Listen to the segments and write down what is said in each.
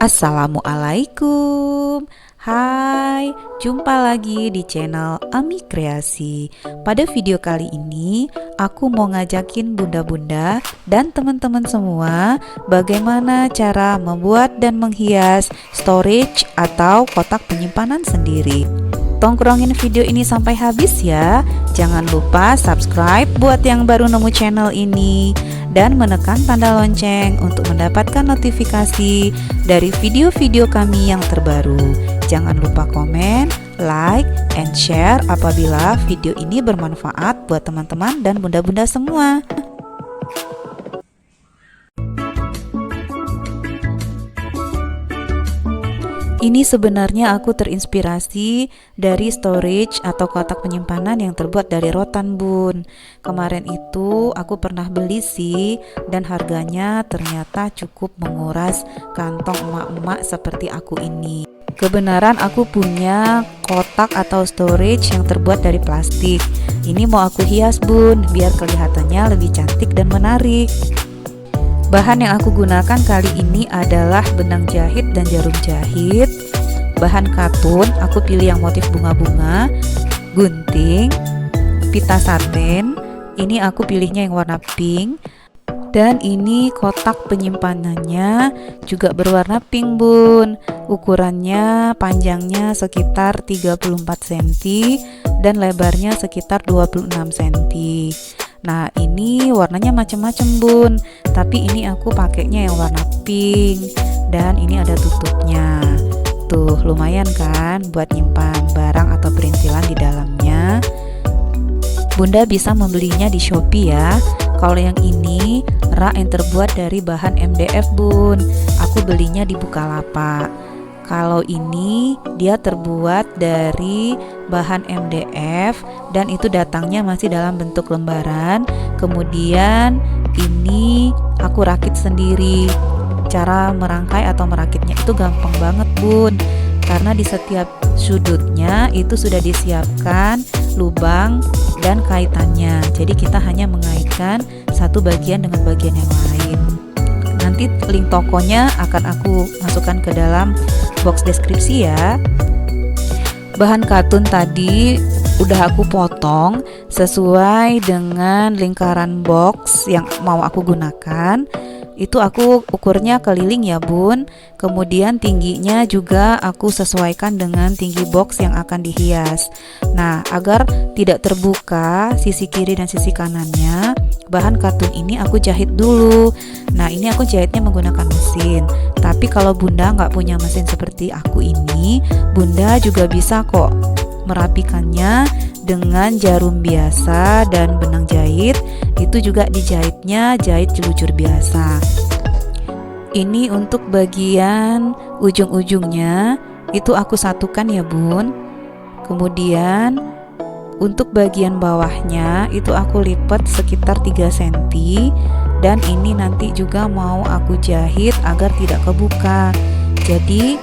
Assalamualaikum. Hai, jumpa lagi di channel Ami Kreasi. Pada video kali ini, aku mau ngajakin bunda-bunda dan teman-teman semua bagaimana cara membuat dan menghias storage atau kotak penyimpanan sendiri. Tongkrongin video ini sampai habis ya. Jangan lupa subscribe buat yang baru nemu channel ini dan menekan tanda lonceng untuk mendapatkan notifikasi dari video-video kami yang terbaru. Jangan lupa komen, like, and share apabila video ini bermanfaat buat teman-teman dan bunda-bunda semua. Ini sebenarnya aku terinspirasi dari storage atau kotak penyimpanan yang terbuat dari rotan, Bun. Kemarin itu aku pernah beli sih, dan harganya ternyata cukup menguras kantong emak-emak seperti aku ini. Kebenaran aku punya kotak atau storage yang terbuat dari plastik. Ini mau aku hias, Bun, biar kelihatannya lebih cantik dan menarik. Bahan yang aku gunakan kali ini adalah benang jahit dan jarum jahit. Bahan katun, aku pilih yang motif bunga-bunga. Gunting, pita satin, ini aku pilihnya yang warna pink. Dan ini kotak penyimpanannya juga berwarna pink, Bun. Ukurannya panjangnya sekitar 34 cm dan lebarnya sekitar 26 cm. Nah, ini warnanya macam-macam, Bun. Tapi ini aku pakainya yang warna pink dan ini ada tutupnya. Tuh, lumayan kan buat nyimpan barang atau perintilan di dalamnya. Bunda bisa membelinya di Shopee ya. Kalau yang ini rak yang terbuat dari bahan MDF, Bun. Aku belinya di Bukalapak. Kalau ini dia terbuat dari bahan MDF dan itu datangnya masih dalam bentuk lembaran. Kemudian ini aku rakit sendiri. Cara merangkai atau merakitnya itu gampang banget, Bun. Karena di setiap sudutnya itu sudah disiapkan lubang dan kaitannya. Jadi kita hanya mengaitkan satu bagian dengan bagian yang lain. Nanti link tokonya akan aku masukkan ke dalam box deskripsi ya. Bahan katun tadi udah aku potong sesuai dengan lingkaran box yang mau aku gunakan. Itu aku ukurnya keliling ya, Bun. Kemudian tingginya juga aku sesuaikan dengan tinggi box yang akan dihias. Nah, agar tidak terbuka sisi kiri dan sisi kanannya, bahan katun ini aku jahit dulu. Nah, ini aku jahitnya menggunakan mesin. Tapi kalau Bunda nggak punya mesin seperti aku ini, Bunda juga bisa kok merapikannya dengan jarum biasa dan benang jahit. Itu juga dijahitnya jahit jelujur biasa. Ini untuk bagian ujung-ujungnya itu aku satukan ya, Bun. Kemudian untuk bagian bawahnya itu aku lipat sekitar 3 cm. Dan ini nanti juga mau aku jahit agar tidak kebuka. Jadi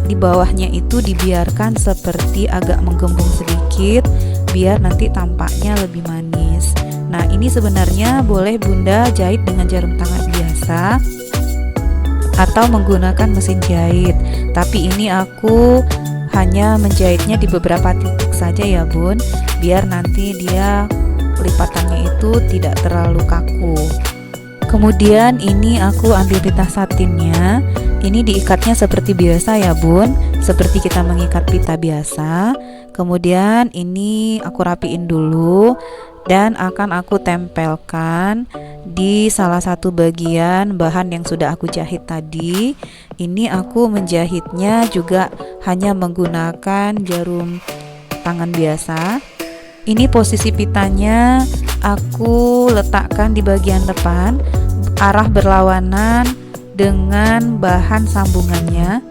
di bawahnya itu dibiarkan seperti agak menggembung sedikit biar nanti tampaknya lebih manis. Nah, ini sebenarnya boleh Bunda jahit dengan jarum tangan biasa atau menggunakan mesin jahit. Tapi ini aku hanya menjahitnya di beberapa titik saja ya, Bun, biar nanti dia lipatannya itu tidak terlalu kaku. Kemudian ini aku ambil pita satinnya. Ini diikatnya seperti biasa ya, Bun, seperti kita mengikat pita biasa. Kemudian ini aku rapiin dulu dan akan aku tempelkan di salah satu bagian bahan yang sudah aku jahit tadi. Ini aku menjahitnya juga hanya menggunakan jarum tangan biasa. Ini posisi pitanya aku letakkan di bagian depan, arah berlawanan dengan bahan sambungannya.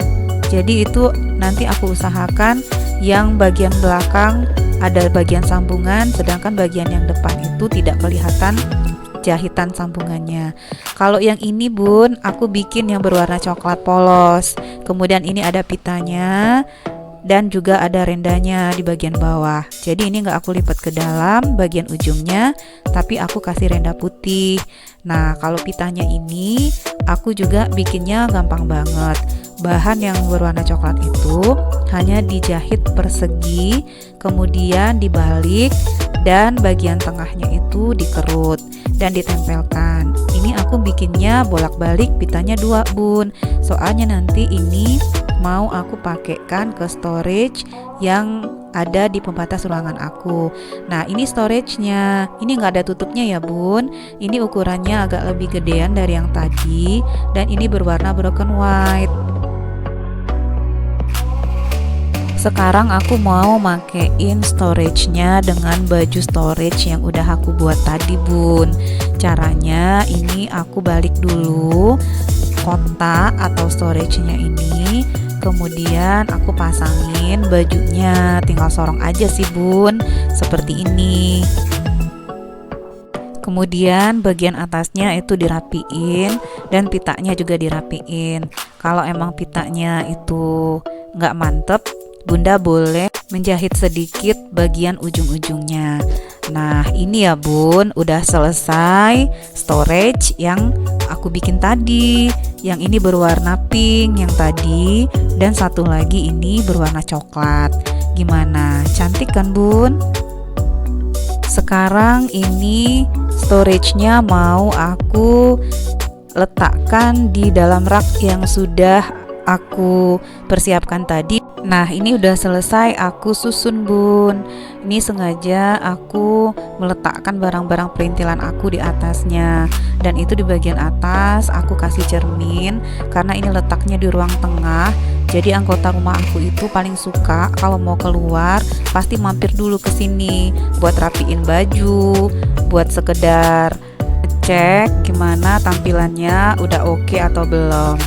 Jadi itu nanti aku usahakan yang bagian belakang ada bagian sambungan, sedangkan bagian yang depan itu tidak kelihatan jahitan sambungannya. Kalau yang ini, Bun, aku bikin yang berwarna coklat polos. Kemudian ini ada pitanya. dan juga ada rendanya di bagian bawah. Jadi ini nggak aku lipat ke dalam bagian ujungnya, tapi aku kasih renda putih. Nah, kalau pitanya ini aku juga bikinnya gampang banget. Bahan yang berwarna coklat itu hanya dijahit persegi, kemudian dibalik, dan bagian tengahnya itu dikerut dan ditempelkan. Ini aku bikinnya bolak-balik pitanya 2, Bun. Soalnya nanti ini mau aku pakaikan ke storage yang ada di pembatas ruangan aku. Nah, ini storage-nya. Ini nggak ada tutupnya ya, Bun. Ini ukurannya agak lebih gedean dari yang tadi, dan ini berwarna broken white. Sekarang aku mau makein storage-nya dengan baju storage yang udah aku buat tadi, Bun. Caranya ini aku balik dulu kotak atau storage-nya ini, kemudian aku pasangin bajunya, tinggal sorong aja sih, Bun, seperti ini. Kemudian bagian atasnya itu dirapiin dan pitanya juga dirapiin. Kalau emang pitanya itu nggak mantep, Bunda boleh menjahit sedikit bagian ujung-ujungnya. Nah, ini ya, Bun, udah selesai storage yang aku bikin tadi. Yang ini berwarna pink yang tadi, dan satu lagi ini berwarna coklat. Gimana? Cantik kan, Bun? Sekarang ini storage-nya mau aku letakkan di dalam rak yang sudah aku persiapkan tadi. Nah, ini udah selesai aku susun, Bun. Ini sengaja aku meletakkan barang-barang perintilan aku di atasnya, dan itu di bagian atas aku kasih cermin karena ini letaknya di ruang tengah. Jadi anggota rumah aku itu paling suka kalau mau keluar pasti mampir dulu ke sini buat rapiin baju, buat sekedar cek gimana tampilannya udah oke atau belum.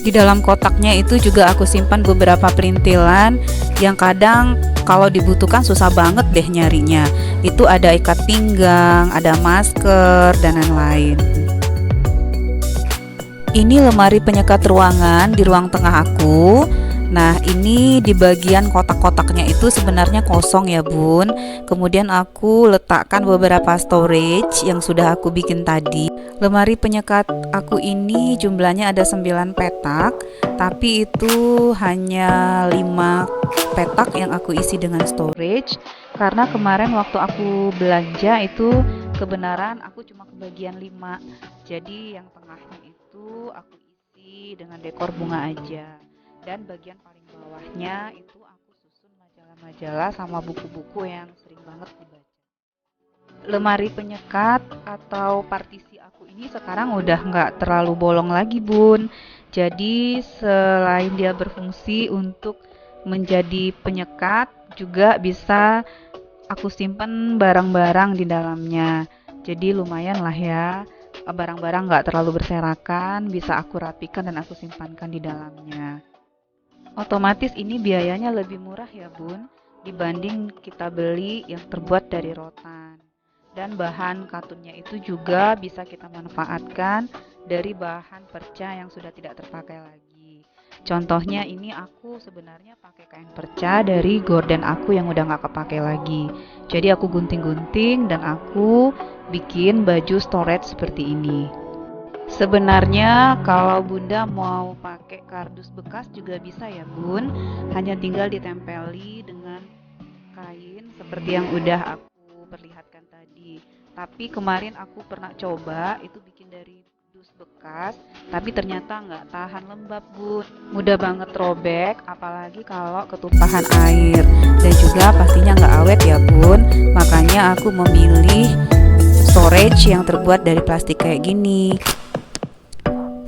Di dalam kotaknya itu juga aku simpan beberapa perintilan yang kadang kalau dibutuhkan susah banget deh nyarinya. Itu ada ikat pinggang, ada masker, dan lain-lain. Ini lemari penyekat ruangan di ruang tengah aku. Nah, ini di bagian kotak-kotaknya itu sebenarnya kosong ya, Bun. Kemudian aku letakkan beberapa storage yang sudah aku bikin tadi. Lemari penyekat aku ini jumlahnya ada 9 petak, tapi itu hanya 5 petak yang aku isi dengan storage. Karena kemarin waktu aku belanja itu kebenaran aku cuma kebagian 5. Jadi yang tengahnya itu aku isi dengan dekor bunga aja. Dan bagian paling bawahnya itu aku susun majalah-majalah sama buku-buku yang sering banget dibaca. Lemari penyekat atau partisi aku ini sekarang udah nggak terlalu bolong lagi, Bun. Jadi selain dia berfungsi untuk menjadi penyekat, juga bisa aku simpen barang-barang di dalamnya. Jadi lumayan lah ya, barang-barang nggak terlalu berserakan, bisa aku rapikan dan aku simpankan di dalamnya. Otomatis ini biayanya lebih murah ya, Bun, dibanding kita beli yang terbuat dari rotan. Dan bahan katunnya itu juga bisa kita manfaatkan dari bahan perca yang sudah tidak terpakai lagi. Contohnya ini aku sebenarnya pakai kain perca dari gorden aku yang udah gak kepake lagi. Jadi aku gunting-gunting dan aku bikin baju storage seperti ini. Sebenarnya kalau Bunda mau pakai kardus bekas juga bisa ya, Bun. Hanya tinggal ditempeli dengan kain seperti yang udah aku perlihatkan tadi. Tapi kemarin aku pernah coba itu bikin dari dus bekas, tapi ternyata nggak tahan lembab, Bun. Mudah banget robek, apalagi kalau ketumpahan air. Dan juga pastinya nggak awet ya, Bun. Makanya aku memilih storage yang terbuat dari plastik kayak gini.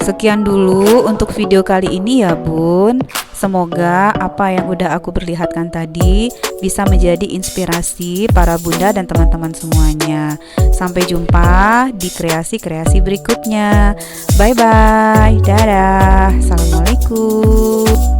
Sekian dulu untuk video kali ini ya, Bun. Semoga apa yang udah aku perlihatkan tadi bisa menjadi inspirasi para bunda dan teman-teman semuanya. Sampai jumpa di kreasi-kreasi berikutnya. Bye-bye. Dadah. Assalamualaikum.